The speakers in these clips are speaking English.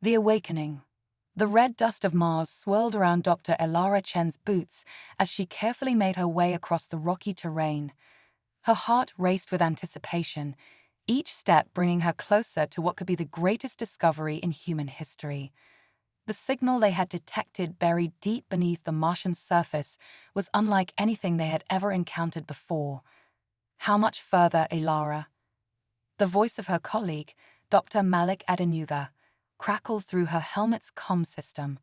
The Awakening. The red dust of Mars swirled around Dr. Elara Chen's boots as she carefully made her way across the rocky terrain. Her heart raced with anticipation, each step bringing her closer to what could be the greatest discovery in human history. The signal they had detected buried deep beneath the Martian surface was unlike anything they had ever encountered before. How much further, Elara? The voice of her colleague, Dr. Malik Adenuga, crackled through her helmet's comm system.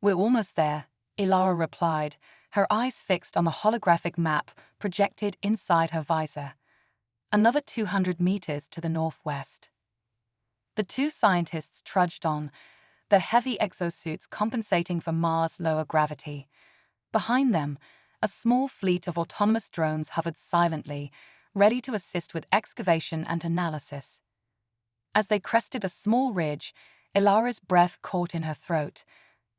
"We're almost there," Elara replied, her eyes fixed on the holographic map projected inside her visor. Another 200 meters to the northwest. The two scientists trudged on, their heavy exosuits compensating for Mars' lower gravity. Behind them, a small fleet of autonomous drones hovered silently, ready to assist with excavation and analysis. As they crested a small ridge, Elara's breath caught in her throat.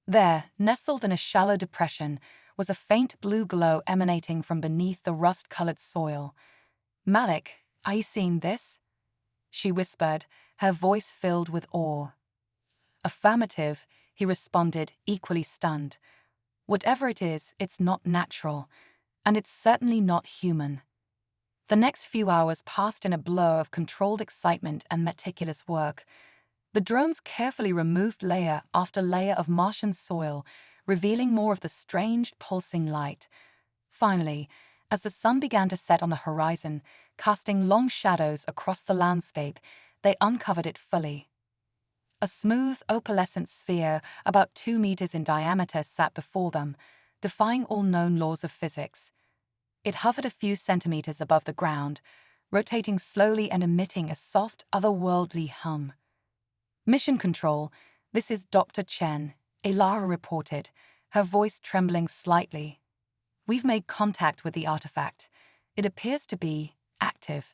There, nestled in a shallow depression, was a faint blue glow emanating from beneath the rust-colored soil. "Malik, are you seeing this?" she whispered, her voice filled with awe. "Affirmative," he responded, equally stunned. "Whatever it is, it's not natural, and it's certainly not human." The next few hours passed in a blur of controlled excitement and meticulous work. The drones carefully removed layer after layer of Martian soil, revealing more of the strange, pulsing light. Finally, as the sun began to set on the horizon, casting long shadows across the landscape, they uncovered it fully. A smooth, opalescent sphere about 2 meters in diameter sat before them, defying all known laws of physics. It hovered a few centimeters above the ground, rotating slowly and emitting a soft, otherworldly hum. "Mission Control, this is Dr. Chen," Elara reported, her voice trembling slightly. "We've made contact with the artifact. It appears to be active."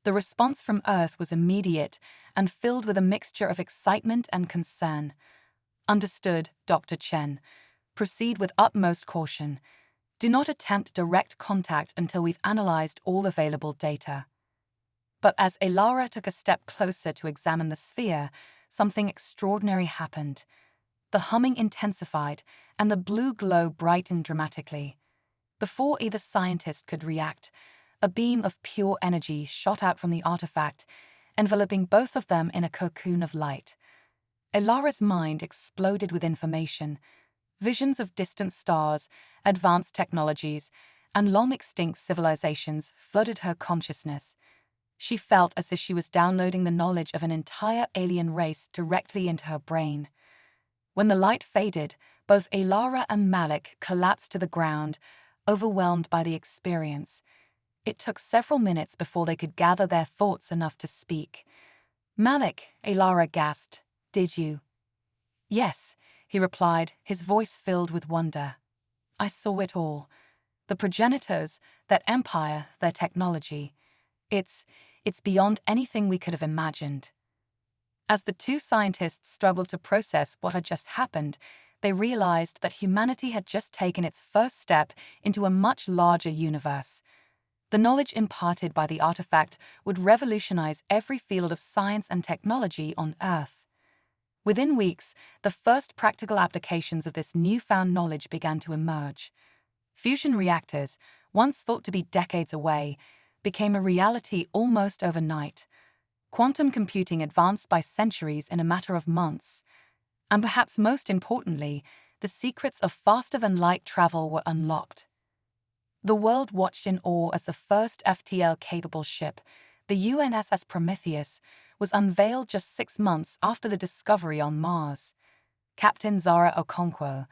The response from Earth was immediate and filled with a mixture of excitement and concern. "Understood, Dr. Chen. Proceed with utmost caution. Do not attempt direct contact until we've analyzed all available data." But as Elara took a step closer to examine the sphere, something extraordinary happened. The humming intensified, and the blue glow brightened dramatically. Before either scientist could react, a beam of pure energy shot out from the artifact, enveloping both of them in a cocoon of light. Elara's mind exploded with information. Visions of distant stars, advanced technologies, and long-extinct civilizations flooded her consciousness. She felt as if she was downloading the knowledge of an entire alien race directly into her brain. When the light faded, both Elara and Malik collapsed to the ground, overwhelmed by the experience. It took several minutes before they could gather their thoughts enough to speak. "Malik," Elara gasped, "did you?" "Yes," he replied, his voice filled with wonder. "I saw it all. The progenitors, that empire, their technology. It's beyond anything we could have imagined." As the two scientists struggled to process what had just happened, they realized that humanity had just taken its first step into a much larger universe. The knowledge imparted by the artifact would revolutionize every field of science and technology on Earth. Within weeks, the first practical applications of this newfound knowledge began to emerge. Fusion reactors, once thought to be decades away, became a reality almost overnight. Quantum computing advanced by centuries in a matter of months. And perhaps most importantly, the secrets of faster-than-light travel were unlocked. The world watched in awe as the first FTL-capable ship, the UNSS Prometheus, was unveiled just 6 months after the discovery on Mars. Captain Zara Okonkwo,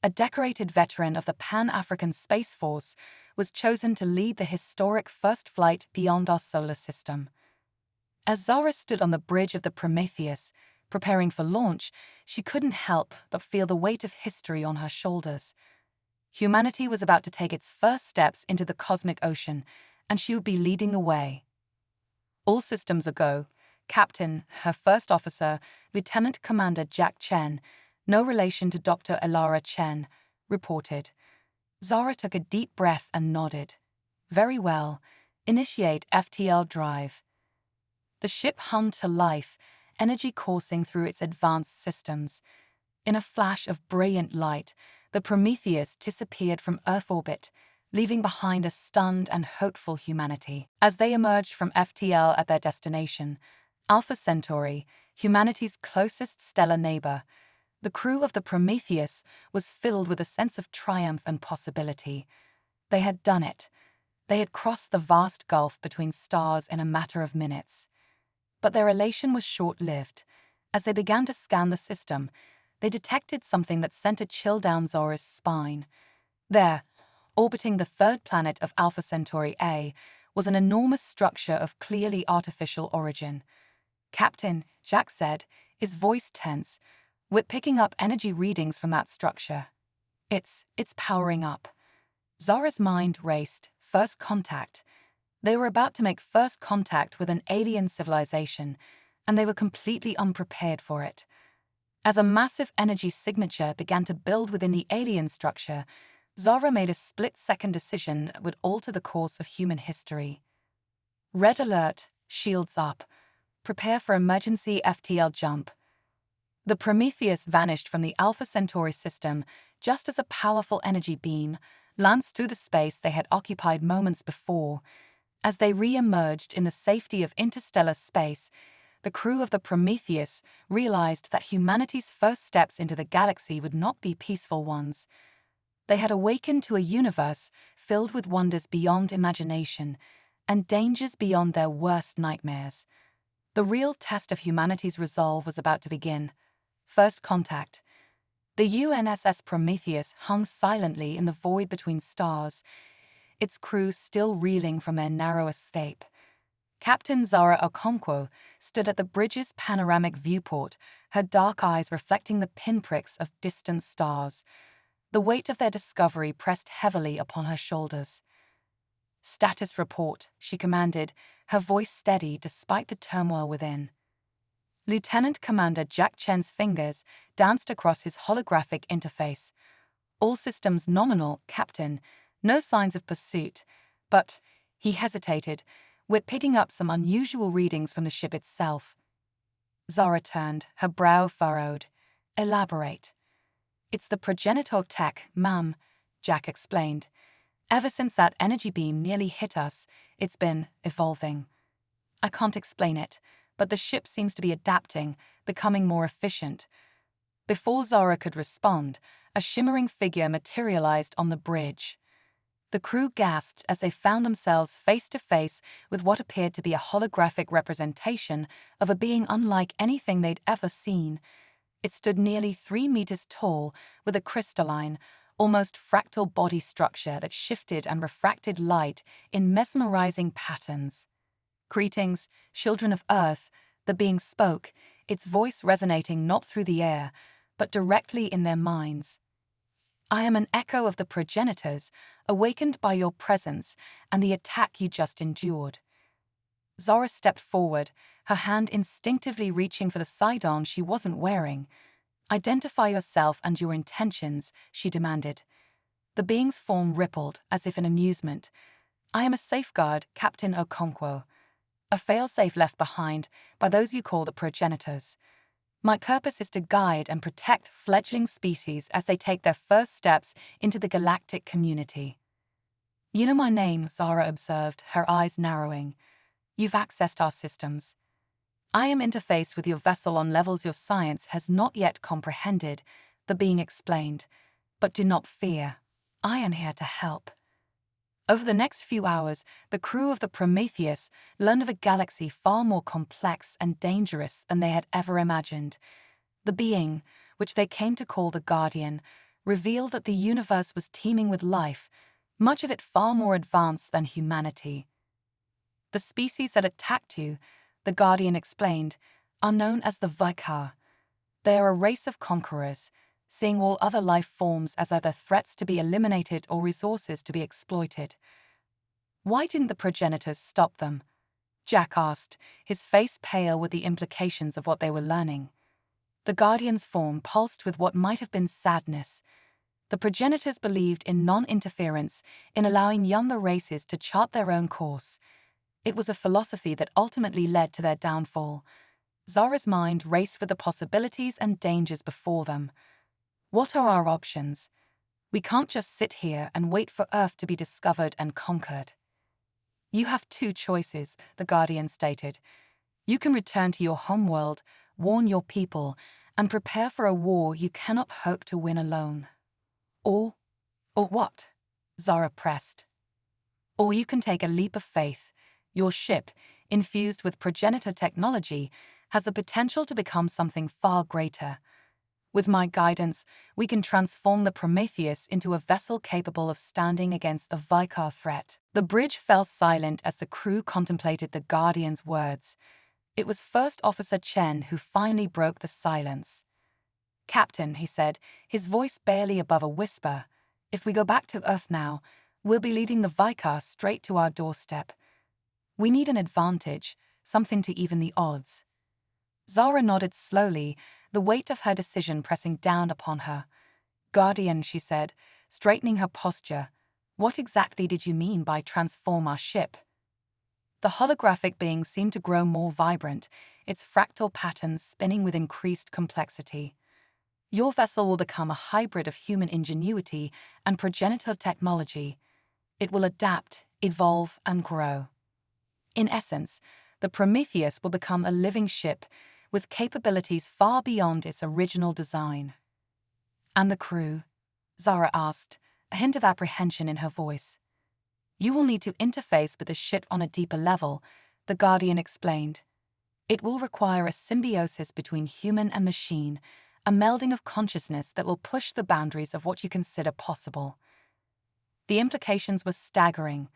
a decorated veteran of the Pan-African Space Force, was chosen to lead the historic first flight beyond our solar system. As Zara stood on the bridge of the Prometheus, preparing for launch, she couldn't help but feel the weight of history on her shoulders. Humanity was about to take its first steps into the cosmic ocean, and she would be leading the way. "All systems a go," Captain, her first officer, Lieutenant Commander Jack Chen, no relation to Dr. Elara Chen, reported. Zara took a deep breath and nodded. "Very well. Initiate FTL drive." The ship hummed to life, energy coursing through its advanced systems. In a flash of brilliant light, the Prometheus disappeared from Earth orbit, leaving behind a stunned and hopeful humanity. As they emerged from FTL at their destination, Alpha Centauri, humanity's closest stellar neighbor, the crew of the Prometheus was filled with a sense of triumph and possibility. They had done it. They had crossed the vast gulf between stars in a matter of minutes. But their elation was short-lived. As they began to scan the system, they detected something that sent a chill down Zora's spine. There, orbiting the third planet of Alpha Centauri A, was an enormous structure of clearly artificial origin. "Captain," Jack said, his voice tense, "we're picking up energy readings from that structure. It's powering up." Zora's mind raced. First contact. They were about to make first contact with an alien civilization, and they were completely unprepared for it. As a massive energy signature began to build within the alien structure, Zora made a split-second decision that would alter the course of human history. Red alert, shields up. Prepare for emergency FTL jump. The Prometheus vanished from the Alpha Centauri system just as a powerful energy beam lanced through the space they had occupied moments before. As they re-emerged in the safety of interstellar space, the crew of the Prometheus realized that humanity's first steps into the galaxy would not be peaceful ones. They had awakened to a universe filled with wonders beyond imagination and dangers beyond their worst nightmares. The real test of humanity's resolve was about to begin. First contact. The UNSS Prometheus hung silently in the void between stars, its crew still reeling from their narrow escape. Captain Zara Okonkwo stood at the bridge's panoramic viewport, her dark eyes reflecting the pinpricks of distant stars. The weight of their discovery pressed heavily upon her shoulders. "Status report," she commanded, her voice steady despite the turmoil within. Lieutenant Commander Jack Chen's fingers danced across his holographic interface. "All systems nominal, Captain. No signs of pursuit. But," he hesitated, "we're picking up some unusual readings from the ship itself." Zara turned, her brow furrowed. "Elaborate." "It's the progenitor tech, ma'am," Jack explained. "Ever since that energy beam nearly hit us, it's been evolving. I can't explain it, but the ship seems to be adapting, becoming more efficient." Before Zara could respond, a shimmering figure materialized on the bridge. The crew gasped as they found themselves face to face with what appeared to be a holographic representation of a being unlike anything they'd ever seen. It stood nearly 3 meters tall, with a crystalline, almost fractal body structure that shifted and refracted light in mesmerizing patterns. "Greetings, children of Earth," the being spoke, its voice resonating not through the air, but directly in their minds. "I am an echo of the progenitors, awakened by your presence and the attack you just endured." Zora stepped forward, her hand instinctively reaching for the side-on she wasn't wearing. "Identify yourself and your intentions," she demanded. The being's form rippled, as if in amusement. "I am a safeguard, Captain Okonkwo. A failsafe left behind by those you call the progenitors. My purpose is to guide and protect fledgling species as they take their first steps into the galactic community." "You know my name," Zara observed, her eyes narrowing. "You've accessed our systems. I am interfaced with your vessel on levels your science has not yet comprehended," the being explained. "But do not fear. I am here to help." Over the next few hours, the crew of the Prometheus learned of a galaxy far more complex and dangerous than they had ever imagined. The being, which they came to call the Guardian, revealed that the universe was teeming with life, much of it far more advanced than humanity. "The species that attacked you," the Guardian explained, "are known as the Vikar. They are a race of conquerors, seeing all other life forms as either threats to be eliminated or resources to be exploited." "Why didn't the progenitors stop them?" Jack asked, his face pale with the implications of what they were learning. The Guardian's form pulsed with what might have been sadness. The progenitors believed in non-interference, in allowing younger races to chart their own course. It was a philosophy that ultimately led to their downfall. Zara's mind raced with the possibilities and dangers before them. What are our options? We can't just sit here and wait for Earth to be discovered and conquered. You have two choices, the Guardian stated. You can return to your homeworld, warn your people, and prepare for a war you cannot hope to win alone. Or what? Zara pressed. Or you can take a leap of faith. Your ship, infused with progenitor technology, has the potential to become something far greater. With my guidance, we can transform the Prometheus into a vessel capable of standing against the Vicar threat. The bridge fell silent as the crew contemplated the Guardian's words. It was First Officer Chen who finally broke the silence. "Captain," he said, his voice barely above a whisper, "if we go back to Earth now, we'll be leading the Vicar straight to our doorstep. We need an advantage, something to even the odds." Zara nodded slowly, the weight of her decision pressing down upon her. "Guardian," she said, straightening her posture, "what exactly did you mean by transform our ship?" The holographic being seemed to grow more vibrant, its fractal patterns spinning with increased complexity. "Your vessel will become a hybrid of human ingenuity and progenitor technology. It will adapt, evolve, and grow. In essence, the Prometheus will become a living ship with capabilities far beyond its original design." "And the crew?" Zara asked, a hint of apprehension in her voice. "You will need to interface with the ship on a deeper level," the Guardian explained. "It will require a symbiosis between human and machine, a melding of consciousness that will push the boundaries of what you consider possible." The implications were staggering.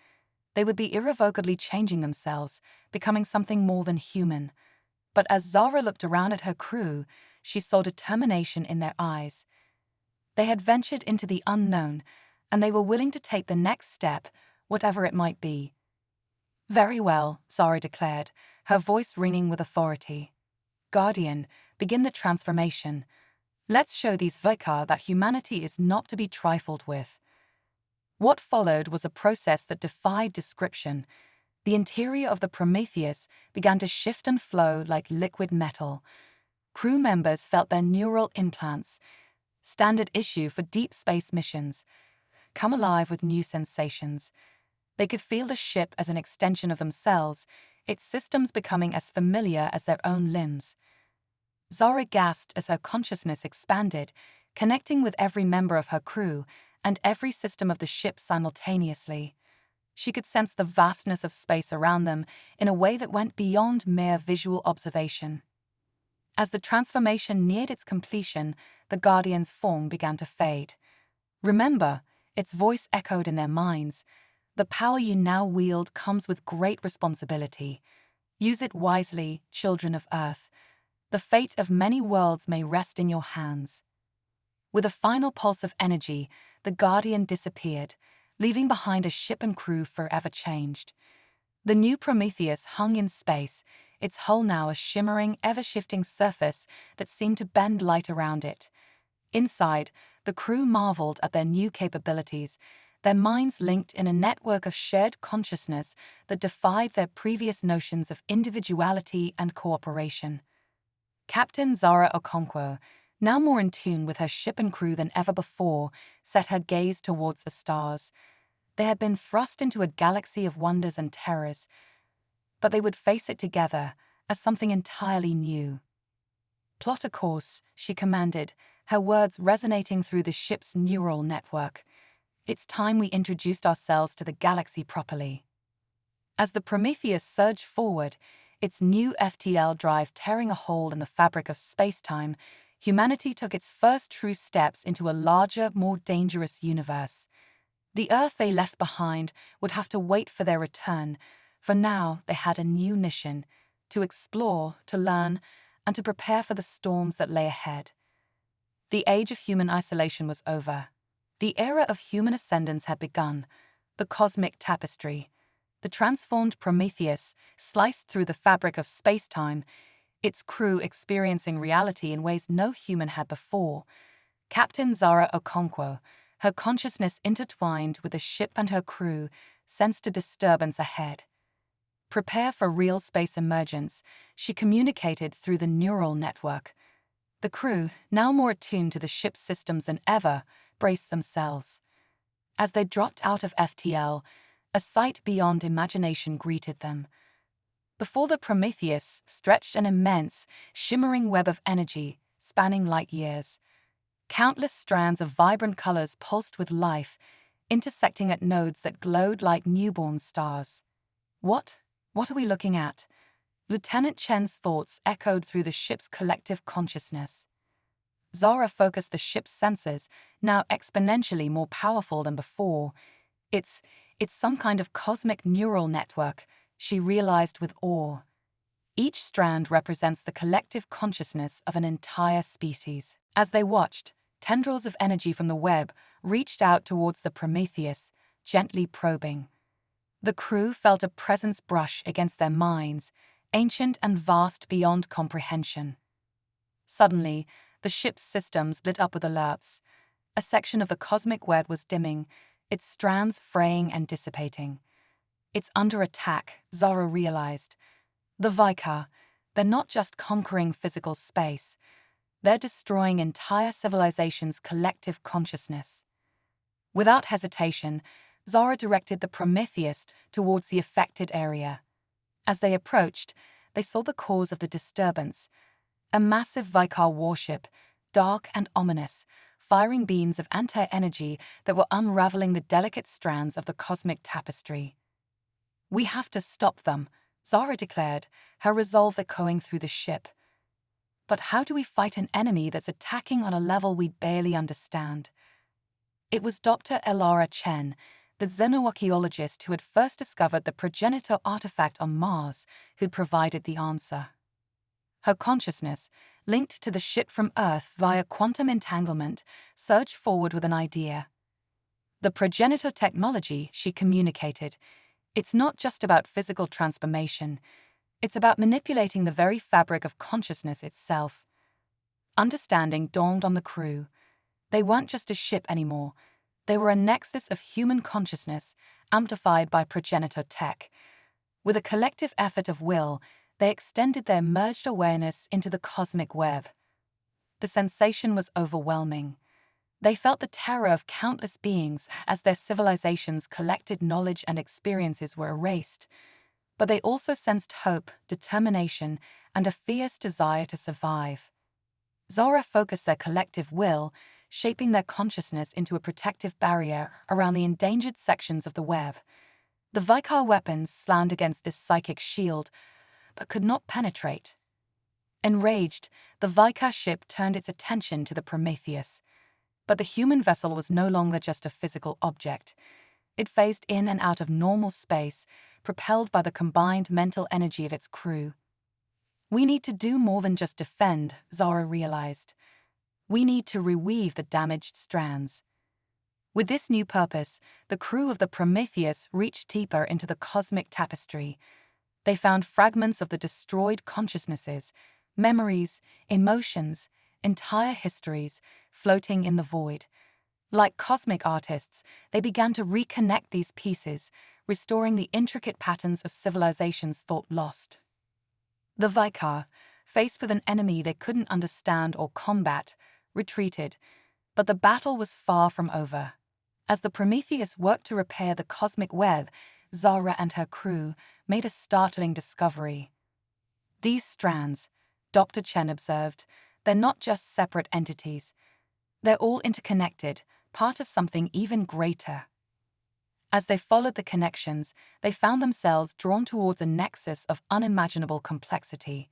They would be irrevocably changing themselves, becoming something more than human. But as Zara looked around at her crew, she saw determination in their eyes. They had ventured into the unknown, and they were willing to take the next step, whatever it might be. "Very well," Zara declared, her voice ringing with authority. "Guardian, begin the transformation. Let's show these Vicar that humanity is not to be trifled with." What followed was a process that defied description. The interior of the Prometheus began to shift and flow like liquid metal. Crew members felt their neural implants, standard issue for deep space missions, come alive with new sensations. They could feel the ship as an extension of themselves, its systems becoming as familiar as their own limbs. Zara gasped as her consciousness expanded, connecting with every member of her crew and every system of the ship simultaneously. She could sense the vastness of space around them in a way that went beyond mere visual observation. As the transformation neared its completion, the Guardian's form began to fade. "Remember," its voice echoed in their minds, "the power you now wield comes with great responsibility. Use it wisely, children of Earth. The fate of many worlds may rest in your hands." With a final pulse of energy, the Guardian disappeared, leaving behind a ship and crew forever changed. The new Prometheus hung in space, its hull now a shimmering, ever-shifting surface that seemed to bend light around it. Inside, the crew marveled at their new capabilities, their minds linked in a network of shared consciousness that defied their previous notions of individuality and cooperation. Captain Zara Okonkwo, now more in tune with her ship and crew than ever before, set her gaze towards the stars. They had been thrust into a galaxy of wonders and terrors, but they would face it together as something entirely new. "Plot a course," she commanded, her words resonating through the ship's neural network. "It's time we introduced ourselves to the galaxy properly." As the Prometheus surged forward, its new FTL drive tearing a hole in the fabric of space-time, humanity took its first true steps into a larger, more dangerous universe. The Earth they left behind would have to wait for their return, for now they had a new mission: to explore, to learn, and to prepare for the storms that lay ahead. The age of human isolation was over. The era of human ascendance had begun. The cosmic tapestry, the transformed Prometheus, sliced through the fabric of space-time, its crew experiencing reality in ways no human had before. Captain Zara Okonkwo, her consciousness intertwined with the ship and her crew, sensed a disturbance ahead. prepare for real space emergence, she communicated through the neural network. The crew, now more attuned to the ship's systems than ever, braced themselves. As they dropped out of FTL, a sight beyond imagination greeted them. Before the Prometheus stretched an immense, shimmering web of energy, spanning light years. Countless strands of vibrant colors pulsed with life, intersecting at nodes that glowed like newborn stars. What are we looking at? Lieutenant Chen's thoughts echoed through the ship's collective consciousness. Zara focused the ship's sensors, now exponentially more powerful than before. It's some kind of cosmic neural network, she realized with awe. Each strand represents the collective consciousness of an entire species. As they watched, tendrils of energy from the web reached out towards the Prometheus, gently probing. The crew felt a presence brush against their minds, ancient and vast beyond comprehension. Suddenly, the ship's systems lit up with alerts. A section of the cosmic web was dimming, its strands fraying and dissipating. It's under attack, Zara realized. The Vicar, they're not just conquering physical space, they're destroying entire civilization's collective consciousness. Without hesitation, Zara directed the Prometheus towards the affected area. As they approached, they saw the cause of the disturbance, a massive Vicar warship, dark and ominous, firing beams of anti-energy that were unraveling the delicate strands of the cosmic tapestry. "We have to stop them," Zara declared, her resolve echoing through the ship. "But how do we fight an enemy that's attacking on a level we barely understand?" It was Dr. Elara Chen, the xenoarchaeologist who had first discovered the progenitor artifact on Mars, who'd provided the answer. Her consciousness, linked to the ship from Earth via quantum entanglement, surged forward with an idea. The progenitor technology, she communicated, it's not just about physical transformation, it's about manipulating the very fabric of consciousness itself. Understanding dawned on the crew. They weren't just a ship anymore. They were a nexus of human consciousness, amplified by progenitor tech. With a collective effort of will, they extended their merged awareness into the cosmic web. The sensation was overwhelming. They felt the terror of countless beings as their civilizations' collected knowledge and experiences were erased. But they also sensed hope, determination, and a fierce desire to survive. Zara focused their collective will, shaping their consciousness into a protective barrier around the endangered sections of the web. The Vicar weapons slammed against this psychic shield, but could not penetrate. Enraged, the Vicar ship turned its attention to the Prometheus. But the human vessel was no longer just a physical object. It phased in and out of normal space, propelled by the combined mental energy of its crew. "We need to do more than just defend," Zara realized. "We need to reweave the damaged strands." With this new purpose, the crew of the Prometheus reached deeper into the cosmic tapestry. They found fragments of the destroyed consciousnesses, memories, emotions, entire histories, floating in the void. Like cosmic artists, they began to reconnect these pieces, restoring the intricate patterns of civilizations thought lost. The Vicar, faced with an enemy they couldn't understand or combat, retreated, but the battle was far from over. As the Prometheus worked to repair the cosmic web, Zara and her crew made a startling discovery. These strands, Dr. Chen observed, they're not just separate entities. They're all interconnected, part of something even greater. As they followed the connections, they found themselves drawn towards a nexus of unimaginable complexity.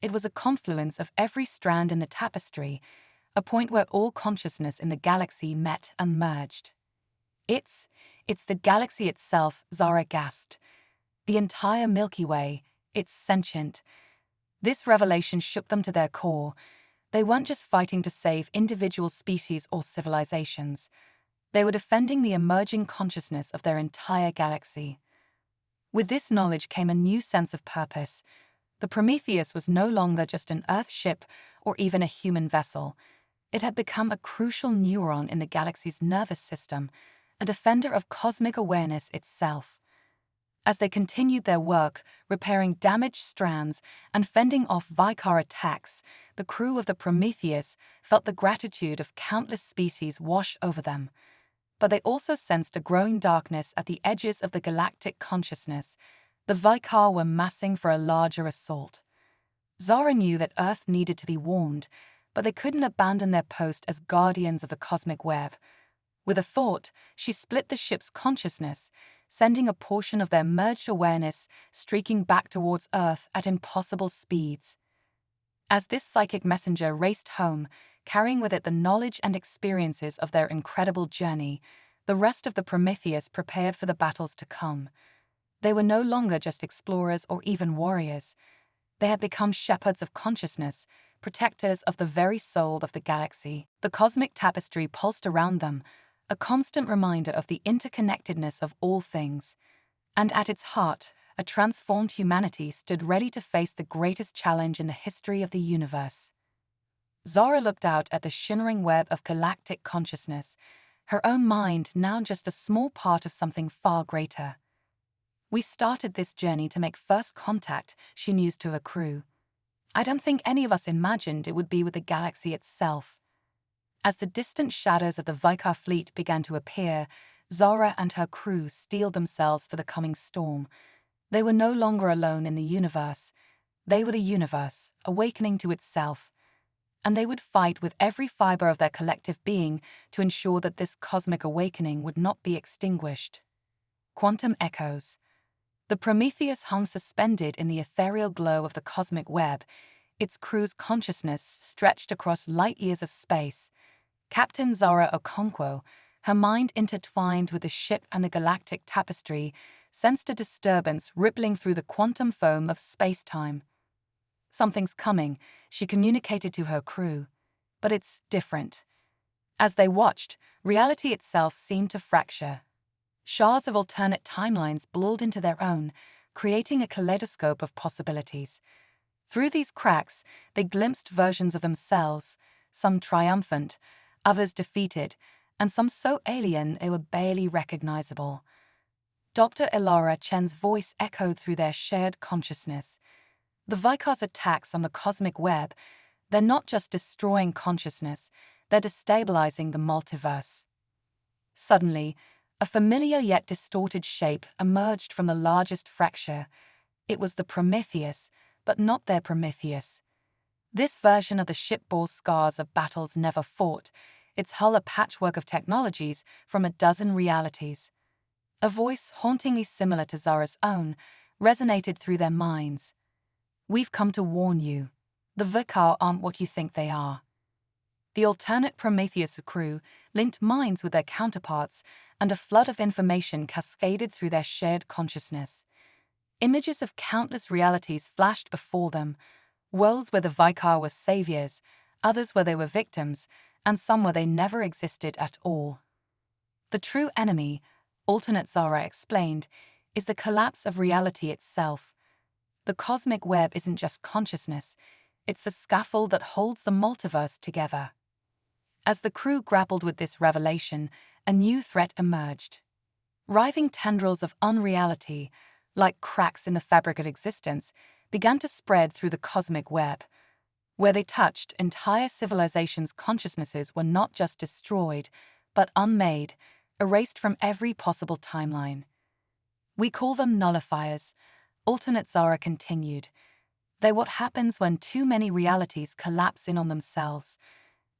It was a confluence of every strand in the tapestry, a point where all consciousness in the galaxy met and merged. It's the galaxy itself," Zara gasped. "The entire Milky Way, it's sentient." This revelation shook them to their core. They weren't just fighting to save individual species or civilizations. They were defending the emerging consciousness of their entire galaxy. With this knowledge came a new sense of purpose. The Prometheus was no longer just an Earth ship or even a human vessel. It had become a crucial neuron in the galaxy's nervous system, a defender of cosmic awareness itself. As they continued their work, repairing damaged strands and fending off Vicar attacks, the crew of the Prometheus felt the gratitude of countless species wash over them. But they also sensed a growing darkness at the edges of the galactic consciousness. The Vicar were massing for a larger assault. Zara knew that Earth needed to be warned, but they couldn't abandon their post as guardians of the cosmic web. With a thought, she split the ship's consciousness, sending a portion of their merged awareness streaking back towards Earth at impossible speeds. As this psychic messenger raced home, carrying with it the knowledge and experiences of their incredible journey, the rest of the Prometheus prepared for the battles to come. They were no longer just explorers or even warriors. They had become shepherds of consciousness, protectors of the very soul of the galaxy. The cosmic tapestry pulsed around them, a constant reminder of the interconnectedness of all things. And at its heart, a transformed humanity stood ready to face the greatest challenge in the history of the universe. Zara looked out at the shimmering web of galactic consciousness, her own mind now just a small part of something far greater. "We started this journey to make first contact," she mused to her crew. "I don't think any of us imagined it would be with the galaxy itself." As the distant shadows of the Vicar fleet began to appear, Zara and her crew steeled themselves for the coming storm. They were no longer alone in the universe. They were the universe, awakening to itself. And they would fight with every fiber of their collective being to ensure that this cosmic awakening would not be extinguished. Quantum echoes. The Prometheus hung suspended in the ethereal glow of the cosmic web, its crew's consciousness stretched across light years of space. Captain Zara Okonkwo, her mind intertwined with the ship and the galactic tapestry, sensed a disturbance rippling through the quantum foam of space-time. "Something's coming," she communicated to her crew. "But it's different." As they watched, reality itself seemed to fracture. Shards of alternate timelines blurred into their own, creating a kaleidoscope of possibilities. Through these cracks, they glimpsed versions of themselves, some triumphant, others defeated, and some so alien they were barely recognizable. Dr. Elara Chen's voice echoed through their shared consciousness. "The Vicar's attacks on the cosmic web, they're not just destroying consciousness, they're destabilizing the multiverse." Suddenly, a familiar yet distorted shape emerged from the largest fracture. It was the Prometheus, but not their Prometheus. This version of the ship bore scars of battles never fought, its hull a patchwork of technologies from a dozen realities. A voice hauntingly similar to Zara's own resonated through their minds. "We've come to warn you. The Vicar aren't what you think they are." The alternate Prometheus crew linked minds with their counterparts, and a flood of information cascaded through their shared consciousness. Images of countless realities flashed before them, worlds where the Vicar were saviors, others where they were victims, and some where they never existed at all. The true enemy, alternate Zara explained, is the collapse of reality itself. The cosmic web isn't just consciousness, it's the scaffold that holds the multiverse together. As the crew grappled with this revelation, a new threat emerged. Writhing tendrils of unreality, like cracks in the fabric of existence, began to spread through the cosmic web. Where they touched, entire civilizations' consciousnesses were not just destroyed, but unmade, erased from every possible timeline. "We call them nullifiers," alternate Zara continued. "They're what happens when too many realities collapse in on themselves.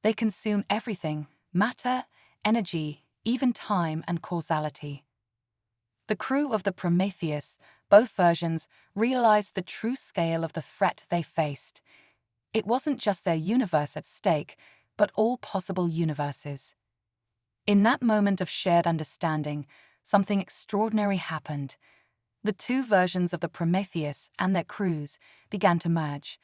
They consume everything: matter, energy, even time and causality." The crew of the Prometheus, both versions, realized the true scale of the threat they faced. It wasn't just their universe at stake, but all possible universes. In that moment of shared understanding, something extraordinary happened. The two versions of the Prometheus and their crews began to merge.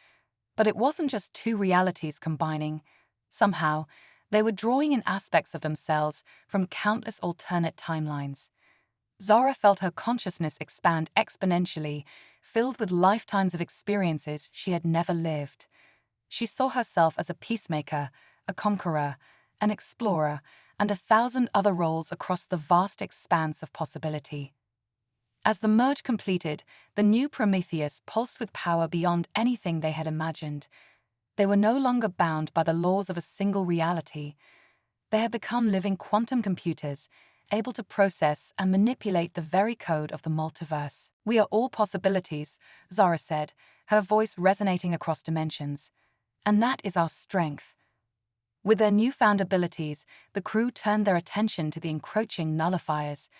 But it wasn't just two realities combining. Somehow, they were drawing in aspects of themselves from countless alternate timelines. Zara felt her consciousness expand exponentially, filled with lifetimes of experiences she had never lived. She saw herself as a peacemaker, a conqueror, an explorer, and 1,000 other roles across the vast expanse of possibility. As the merge completed, the new Prometheus pulsed with power beyond anything they had imagined. They were no longer bound by the laws of a single reality. They had become living quantum computers, able to process and manipulate the very code of the multiverse. "We are all possibilities," Zara said, her voice resonating across dimensions. "And that is our strength." With their newfound abilities, the crew turned their attention to the encroaching nullifiers.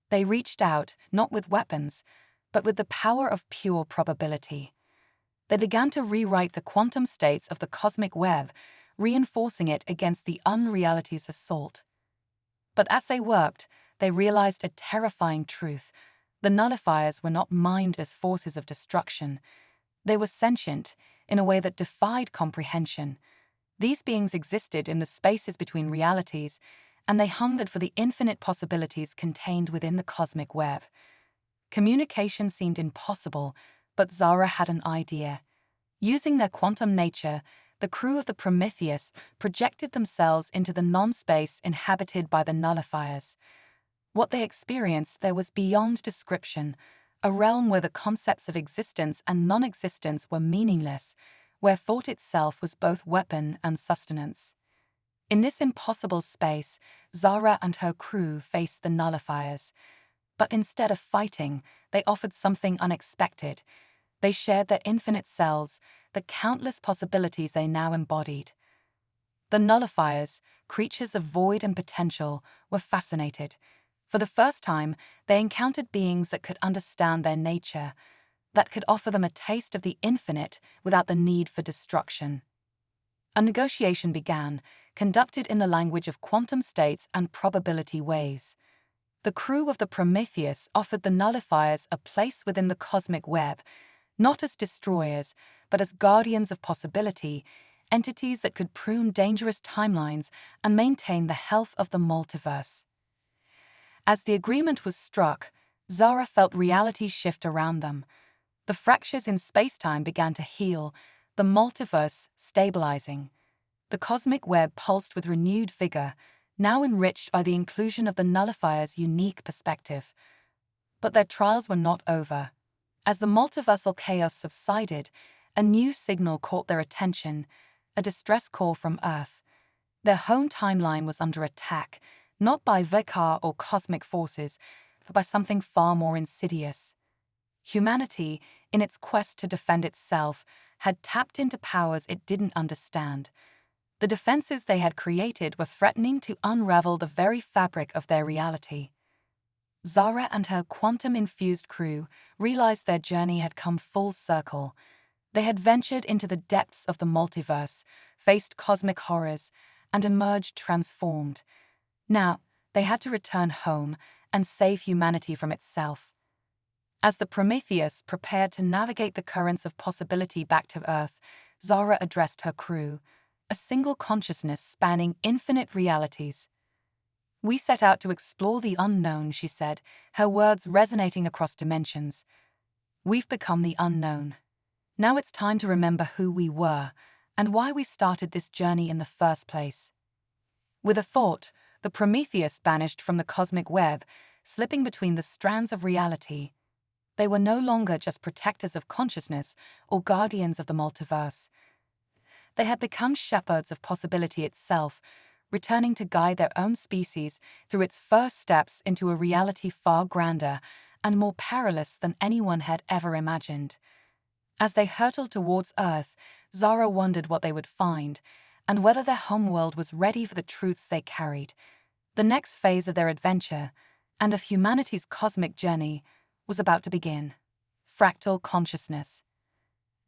They reached out, not with weapons, but with the power of pure probability. They began to rewrite the quantum states of the cosmic web, reinforcing it against the unreality's assault. But as they worked, they realized a terrifying truth. The nullifiers were not mindless forces of destruction. They were sentient, in a way that defied comprehension. These beings existed in the spaces between realities, and they hungered for the infinite possibilities contained within the cosmic web. Communication seemed impossible, but Zara had an idea. Using their quantum nature, the crew of the Prometheus projected themselves into the non-space inhabited by the nullifiers. What they experienced there was beyond description, a realm where the concepts of existence and non-existence were meaningless, where thought itself was both weapon and sustenance. In this impossible space, Zara and her crew faced the nullifiers. But instead of fighting, they offered something unexpected. They shared their infinite selves, the countless possibilities they now embodied. The nullifiers, creatures of void and potential, were fascinated. For the first time, they encountered beings that could understand their nature, that could offer them a taste of the infinite without the need for destruction. A negotiation began, conducted in the language of quantum states and probability waves. The crew of the Prometheus offered the nullifiers a place within the cosmic web, not as destroyers, but as guardians of possibility, entities that could prune dangerous timelines and maintain the health of the multiverse. As the agreement was struck, Zara felt reality shift around them. The fractures in space-time began to heal, the multiverse stabilizing. The cosmic web pulsed with renewed vigor, now enriched by the inclusion of the nullifier's unique perspective. But their trials were not over. As the multiversal chaos subsided, a new signal caught their attention, a distress call from Earth. Their home timeline was under attack, not by Vekar or cosmic forces, but by something far more insidious. Humanity, in its quest to defend itself, had tapped into powers it didn't understand. The defenses they had created were threatening to unravel the very fabric of their reality. Zara and her quantum-infused crew realized their journey had come full circle. They had ventured into the depths of the multiverse, faced cosmic horrors, and emerged transformed. Now, they had to return home and save humanity from itself. As the Prometheus prepared to navigate the currents of possibility back to Earth, Zara addressed her crew, a single consciousness spanning infinite realities. "We set out to explore the unknown," she said, her words resonating across dimensions. "We've become the unknown. Now it's time to remember who we were and why we started this journey in the first place." With a thought, the Prometheus vanished from the cosmic web, slipping between the strands of reality. They were no longer just protectors of consciousness or guardians of the multiverse. They had become shepherds of possibility itself, returning to guide their own species through its first steps into a reality far grander and more perilous than anyone had ever imagined. As they hurtled towards Earth, Zara wondered what they would find, and whether their homeworld was ready for the truths they carried. The next phase of their adventure, and of humanity's cosmic journey, was about to begin. Fractal consciousness.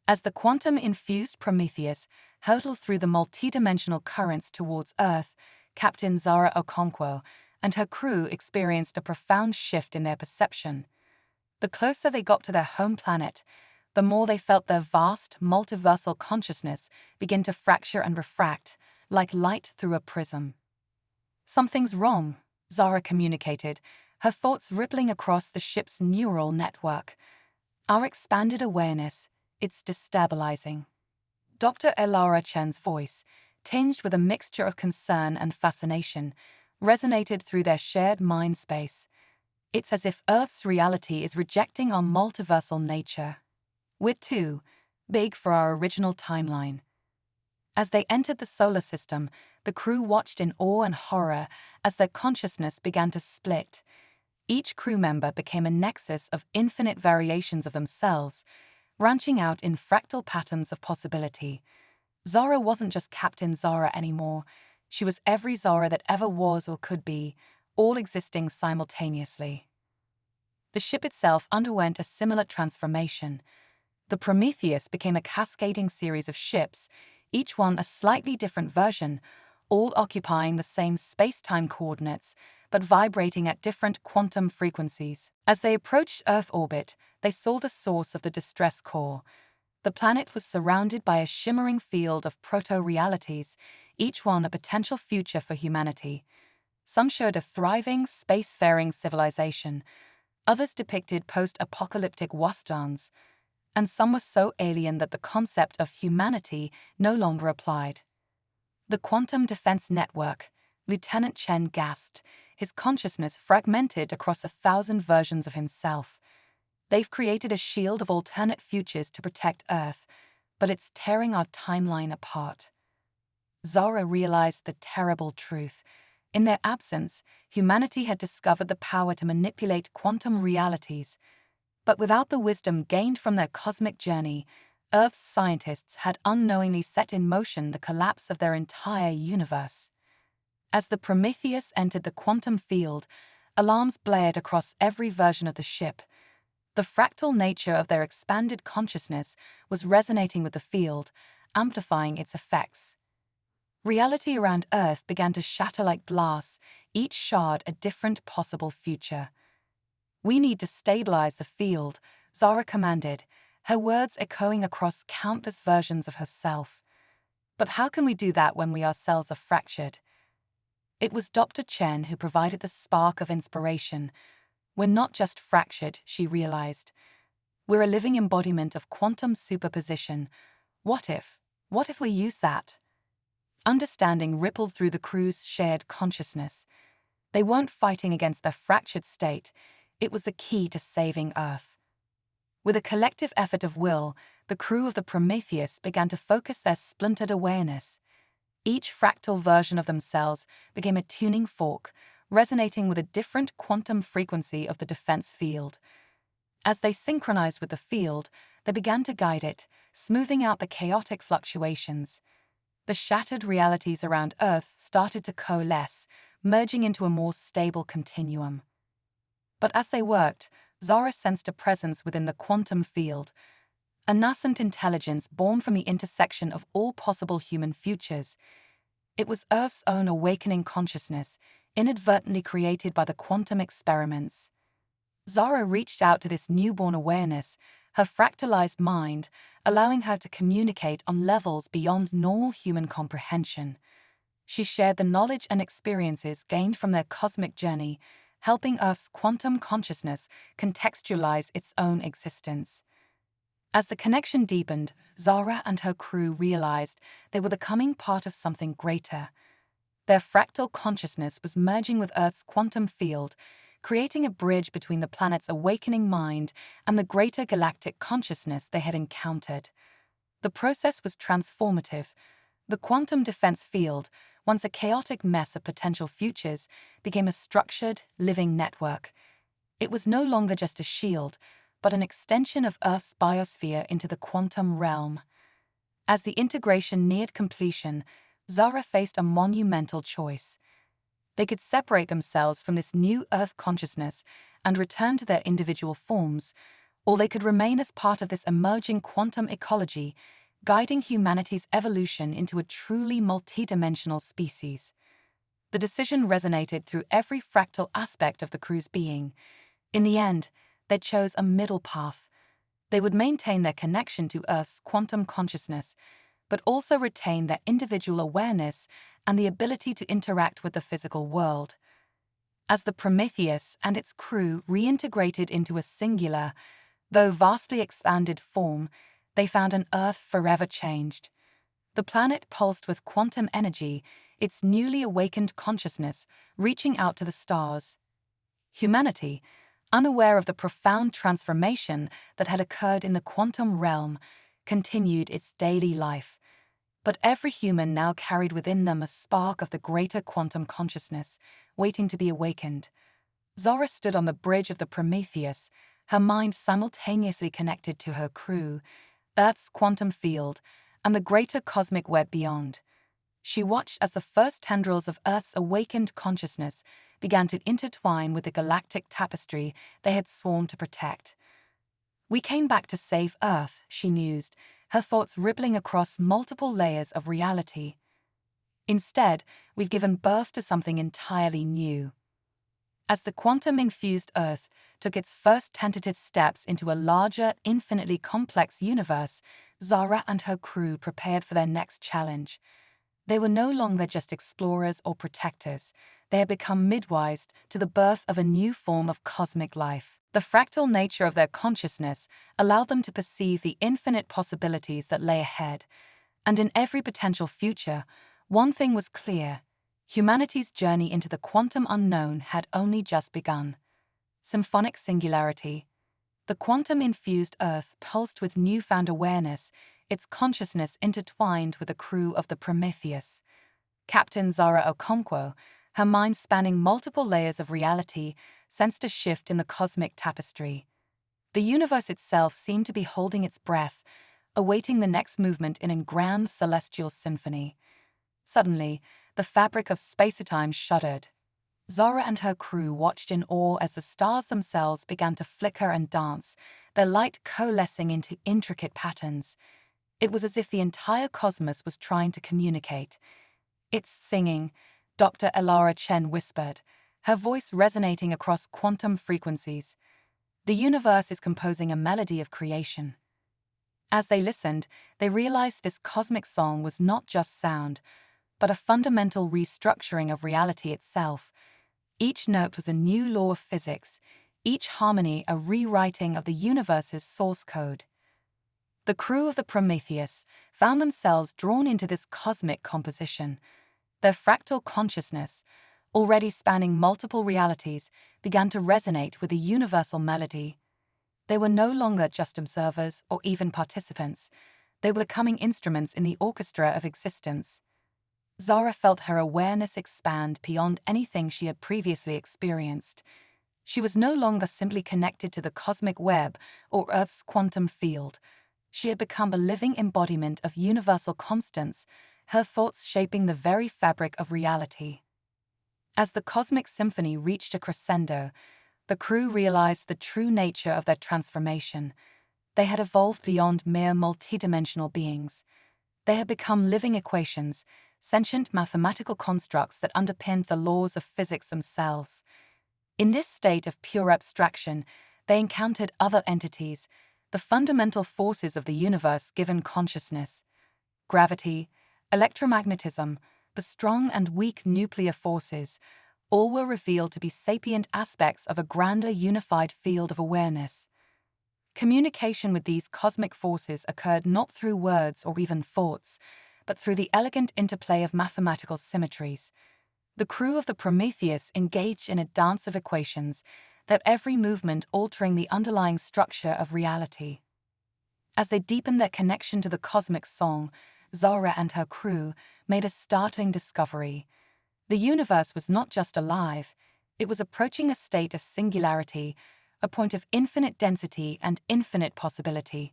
As the quantum-infused Prometheus hurtled through the multidimensional currents towards Earth, Captain Zara Okonkwo and her crew experienced a profound shift in their perception. The closer they got to their home planet, the more they felt their vast, multiversal consciousness begin to fracture and refract, like light through a prism. "Something's wrong," Zara communicated, her thoughts rippling across the ship's neural network. "Our expanded awareness, it's destabilizing." Dr. Elara Chen's voice, tinged with a mixture of concern and fascination, resonated through their shared mind space. It's as if Earth's reality is rejecting our multiversal nature. We're too big for our original timeline. As they entered the solar system, the crew watched in awe and horror as their consciousness began to split. Each crew member became a nexus of infinite variations of themselves, branching out in fractal patterns of possibility. Zara wasn't just Captain Zara anymore. She was every Zara that ever was or could be, all existing simultaneously. The ship itself underwent a similar transformation. The Prometheus became a cascading series of ships, each one a slightly different version, all occupying the same space-time coordinates, but vibrating at different quantum frequencies. As they approached Earth orbit, they saw the source of the distress call. The planet was surrounded by a shimmering field of proto-realities, each one a potential future for humanity. Some showed a thriving, spacefaring civilization, others depicted post-apocalyptic wastelands, and some were so alien that the concept of humanity no longer applied. The Quantum Defense Network, Lieutenant Chen gasped, his consciousness fragmented across 1,000 versions of himself. They've created a shield of alternate futures to protect Earth, but it's tearing our timeline apart. Zara realized the terrible truth. In their absence, humanity had discovered the power to manipulate quantum realities. But without the wisdom gained from their cosmic journey, Earth's scientists had unknowingly set in motion the collapse of their entire universe. As the Prometheus entered the quantum field, alarms blared across every version of the ship. The fractal nature of their expanded consciousness was resonating with the field, amplifying its effects. Reality around Earth began to shatter like glass, each shard a different possible future. "We need to stabilize the field," Zara commanded, her words echoing across countless versions of herself. "But how can we do that when we ourselves are fractured?" It was Dr. Chen who provided the spark of inspiration. "We're not just fractured," she realized. "We're a living embodiment of quantum superposition. What if we use that?" Understanding rippled through the crew's shared consciousness. They weren't fighting against their fractured state. It was the key to saving Earth. With a collective effort of will, the crew of the Prometheus began to focus their splintered awareness. Each fractal version of themselves became a tuning fork, resonating with a different quantum frequency of the defense field. As they synchronized with the field, they began to guide it, smoothing out the chaotic fluctuations. The shattered realities around Earth started to coalesce, merging into a more stable continuum. But as they worked, Zara sensed a presence within the quantum field, a nascent intelligence born from the intersection of all possible human futures. It was Earth's own awakening consciousness, inadvertently created by the quantum experiments. Zara reached out to this newborn awareness, her fractalized mind, allowing her to communicate on levels beyond normal human comprehension. She shared the knowledge and experiences gained from their cosmic journey, helping Earth's quantum consciousness contextualize its own existence. As the connection deepened, Zara and her crew realized they were becoming part of something greater. Their fractal consciousness was merging with Earth's quantum field, creating a bridge between the planet's awakening mind and the greater galactic consciousness they had encountered. The process was transformative. The quantum defense field, once a chaotic mess of potential futures, became a structured, living network. It was no longer just a shield, but an extension of Earth's biosphere into the quantum realm. As the integration neared completion, Zara faced a monumental choice. They could separate themselves from this new Earth consciousness and return to their individual forms, or they could remain as part of this emerging quantum ecology, guiding humanity's evolution into a truly multidimensional species. The decision resonated through every fractal aspect of the crew's being. In the end, they chose a middle path. They would maintain their connection to Earth's quantum consciousness, but also retain their individual awareness and the ability to interact with the physical world. As the Prometheus and its crew reintegrated into a singular, though vastly expanded form, they found an Earth forever changed. The planet pulsed with quantum energy, its newly awakened consciousness reaching out to the stars. Humanity, unaware of the profound transformation that had occurred in the quantum realm, continued its daily life. But every human now carried within them a spark of the greater quantum consciousness, waiting to be awakened. Zora stood on the bridge of the Prometheus, her mind simultaneously connected to her crew, Earth's quantum field, and the greater cosmic web beyond. She watched as the first tendrils of Earth's awakened consciousness began to intertwine with the galactic tapestry they had sworn to protect. "We came back to save Earth," she mused, her thoughts rippling across multiple layers of reality. "Instead, we've given birth to something entirely new." As the quantum-infused Earth took its first tentative steps into a larger, infinitely complex universe, Zara and her crew prepared for their next challenge. They were no longer just explorers or protectors. They had become midwives to the birth of a new form of cosmic life. The fractal nature of their consciousness allowed them to perceive the infinite possibilities that lay ahead. And in every potential future, one thing was clear: humanity's journey into the quantum unknown had only just begun. Symphonic singularity. The quantum-infused Earth pulsed with newfound awareness, its consciousness intertwined with the crew of the Prometheus. Captain Zara Okonkwo, her mind spanning multiple layers of reality, sensed a shift in the cosmic tapestry. The universe itself seemed to be holding its breath, awaiting the next movement in a grand celestial symphony. Suddenly, the fabric of space-time shuddered. Zara and her crew watched in awe as the stars themselves began to flicker and dance, their light coalescing into intricate patterns. It was as if the entire cosmos was trying to communicate. "It's singing," Dr. Elara Chen whispered, her voice resonating across quantum frequencies. "The universe is composing a melody of creation." As they listened, they realized this cosmic song was not just sound, but a fundamental restructuring of reality itself. Each note was a new law of physics, each harmony a rewriting of the universe's source code. The crew of the Prometheus found themselves drawn into this cosmic composition. Their fractal consciousness, already spanning multiple realities, began to resonate with a universal melody. They were no longer just observers or even participants. They were becoming instruments in the orchestra of existence. Zara felt her awareness expand beyond anything she had previously experienced. She was no longer simply connected to the cosmic web or Earth's quantum field. She had become a living embodiment of universal constants, her thoughts shaping the very fabric of reality. As the cosmic symphony reached a crescendo, the crew realized the true nature of their transformation. They had evolved beyond mere multidimensional beings. They had become living equations, sentient mathematical constructs that underpinned the laws of physics themselves. In this state of pure abstraction, they encountered other entities, the fundamental forces of the universe given consciousness. Gravity, electromagnetism, the strong and weak nuclear forces, all were revealed to be sapient aspects of a grander unified field of awareness. Communication with these cosmic forces occurred not through words or even thoughts, but through the elegant interplay of mathematical symmetries. The crew of the Prometheus engaged in a dance of equations, their every movement altering the underlying structure of reality. As they deepened their connection to the cosmic song, Zara and her crew made a startling discovery. The universe was not just alive, it was approaching a state of singularity, a point of infinite density and infinite possibility.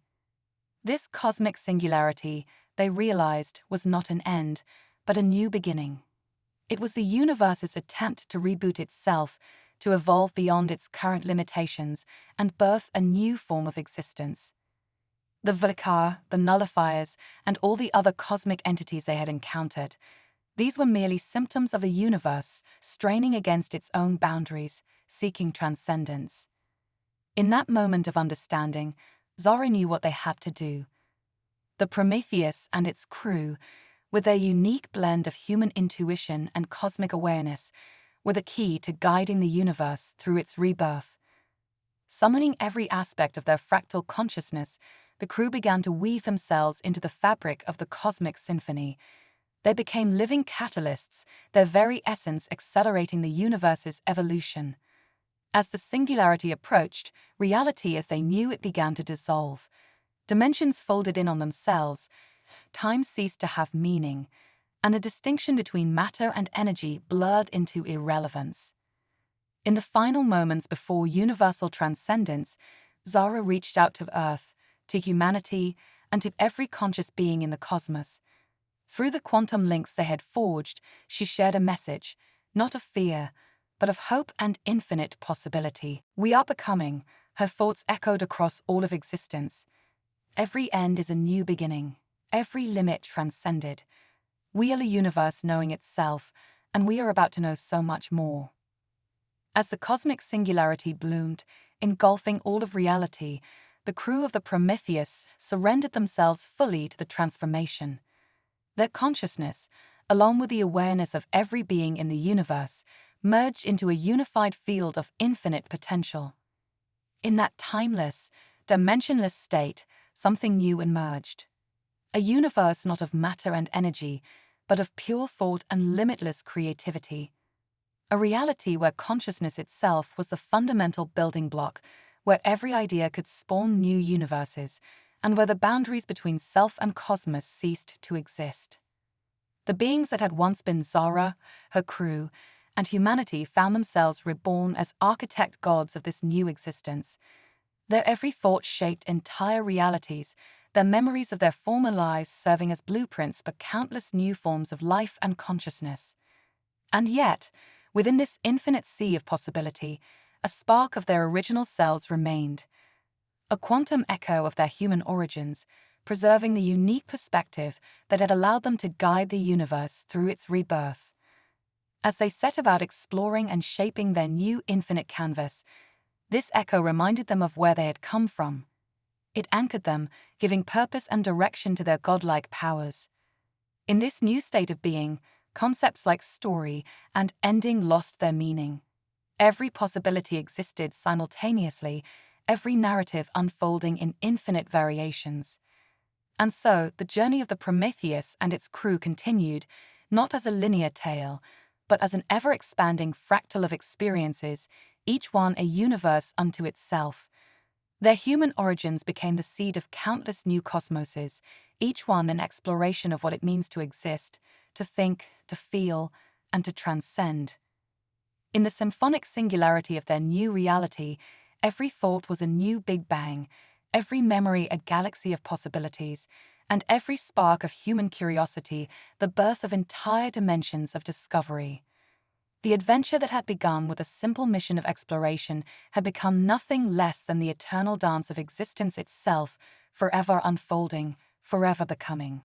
This cosmic singularity, they realized, was not an end, but a new beginning. It was the universe's attempt to reboot itself, to evolve beyond its current limitations, and birth a new form of existence. The Valkyr, the nullifiers, and all the other cosmic entities they had encountered, these were merely symptoms of a universe straining against its own boundaries, seeking transcendence. In that moment of understanding, Zara knew what they had to do. The Prometheus and its crew, with their unique blend of human intuition and cosmic awareness, were the key to guiding the universe through its rebirth. Summoning every aspect of their fractal consciousness, the crew began to weave themselves into the fabric of the cosmic symphony. They became living catalysts, their very essence accelerating the universe's evolution. As the singularity approached, reality as they knew it began to dissolve. Dimensions folded in on themselves, time ceased to have meaning, and the distinction between matter and energy blurred into irrelevance. In the final moments before universal transcendence, Zara reached out to Earth, to humanity, and to every conscious being in the cosmos. Through the quantum links they had forged, she shared a message, not of fear, but of hope and infinite possibility. We are becoming, her thoughts echoed across all of existence. Every end is a new beginning, every limit transcended. We are the universe knowing itself, and we are about to know so much more. As the cosmic singularity bloomed, engulfing all of reality, the crew of the Prometheus surrendered themselves fully to the transformation. Their consciousness, along with the awareness of every being in the universe, merged into a unified field of infinite potential. In that timeless, dimensionless state, something new emerged. A universe not of matter and energy, but of pure thought and limitless creativity. A reality where consciousness itself was the fundamental building block, where every idea could spawn new universes, and where the boundaries between self and cosmos ceased to exist. The beings that had once been Zara, her crew, and humanity found themselves reborn as architect gods of this new existence. Their every thought shaped entire realities, their memories of their former lives serving as blueprints for countless new forms of life and consciousness. And yet, within this infinite sea of possibility, a spark of their original selves remained. A quantum echo of their human origins, preserving the unique perspective that had allowed them to guide the universe through its rebirth. As they set about exploring and shaping their new infinite canvas, this echo reminded them of where they had come from. It anchored them, giving purpose and direction to their godlike powers. In this new state of being, concepts like story and ending lost their meaning. Every possibility existed simultaneously, every narrative unfolding in infinite variations. And so, the journey of the Prometheus and its crew continued, not as a linear tale, but as an ever-expanding fractal of experiences, each one a universe unto itself. Their human origins became the seed of countless new cosmoses, each one an exploration of what it means to exist, to think, to feel, and to transcend. In the symphonic singularity of their new reality, every thought was a new Big Bang, every memory a galaxy of possibilities, and every spark of human curiosity the birth of entire dimensions of discovery. The adventure that had begun with a simple mission of exploration had become nothing less than the eternal dance of existence itself, forever unfolding, forever becoming.